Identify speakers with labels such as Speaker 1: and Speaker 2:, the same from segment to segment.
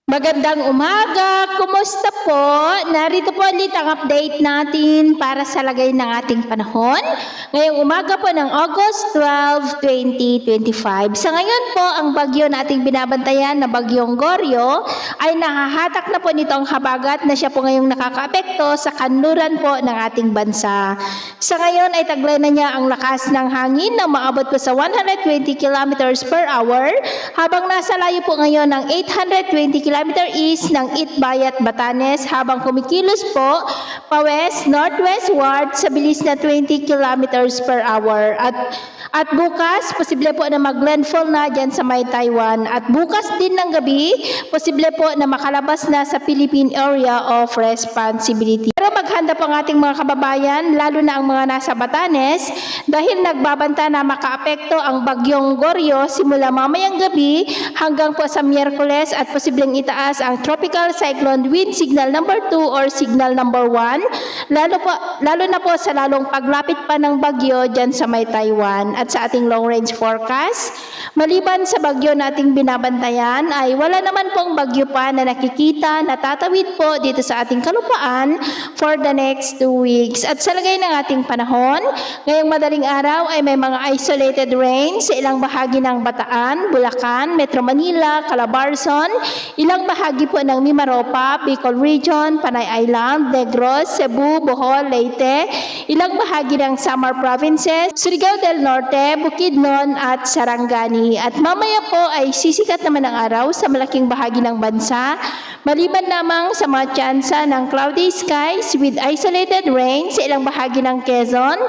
Speaker 1: Magandang umaga! Kumusta po? Narito po ulit ang update natin para sa lagay ng ating panahon. Ngayong umaga po ng August 12, 2025. Sa ngayon po, ang bagyo na ating binabantayan na bagyong Goryo ay nakahatak na po nitong habagat na siya po ngayong nakakaapekto sa kanluran po ng ating bansa. Sa ngayon ay taglay na niya ang lakas ng hangin na maabot po sa 120 kilometers per hour habang nasa layo po ngayon ng 820 km east ng Itbayat, Batanes habang kumikilos po pa-west, northwestward sa bilis na 20 kilometers per hour. At bukas, posible po na mag-landfall na dyan sa may Taiwan. At bukas din ng gabi, posible po na makalabas na sa Philippine Area of Responsibility. Pero maghanda po ang ating mga kababayan, lalo na ang mga nasa Batanes, dahil nagbabanta na makaapekto ang bagyong Goryo simula mamayang gabi hanggang po sa Miyerkules at posibleng itaas ang Tropical Cyclone Wind Signal number 2 or Signal number 1, lalo na po sa lalong paglapit pa ng bagyo dyan sa may Taiwan. At sa ating long range forecast, maliban sa bagyo nating binabantayan ay wala naman pong bagyo pa na nakikita na tatawid po dito sa ating kalupaan for the next 2 weeks. At sa lagay ng ating panahon, ngayong madaling araw ay may mga isolated rain sa ilang bahagi ng Bataan, Bulacan, Metro Manila, Calabarzon, ilang bahagi po ng Mimaropa, Bicol Region, Panay Island, Negros, Cebu, Bohol, Leyte, ilang bahagi ng Samar Provinces, Surigao del Norte, Bukidnon at Sarangani. At mamaya po ay sisikat naman ang araw sa malaking bahagi ng bansa, maliban lamang sa mga tsansa ng cloudy skies with isolated rain sa ilang bahagi ng Quezon,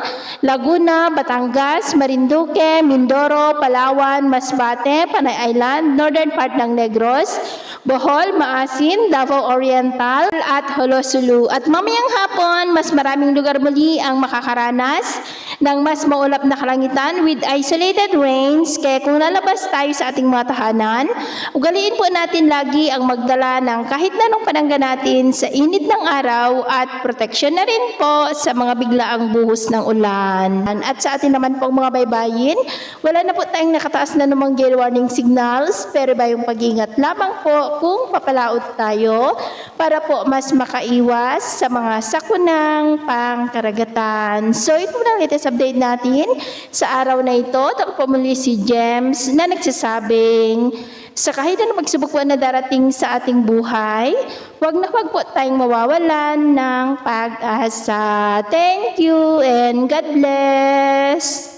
Speaker 1: Laguna, Batangas, Marinduque, Mindoro, Palawan, Masbate, Panay Island, northern part ng Negros, Bohol, Maasin, Davao Oriental at Holosulu. At mamayang hapon, mas maraming lugar muli ang makakaranas ng mas maulap na kalangitan with isolated rains. Kaya kung lalabas tayo sa ating mga tahanan, ugaliin po natin lagi ang magdala ng kahit na anong panangga natin sa init ng araw at proteksyon na rin po sa mga biglaang buhos ng ulan. At sa atin naman pong mga baybayin, wala na po tayong nakataas na namang gale warning signals, pero ba yung pag-ingat lamang po kung papalaot tayo para po mas makaiwas sa mga sakunang pangkaragatan. So ito na ang latest update natin sa araw na ito. Ako po muli si Gems na nagsasabing sa kahit na magsubok po na darating sa ating buhay, wag po tayong mawawalan ng pag-asa. Thank you and God bless!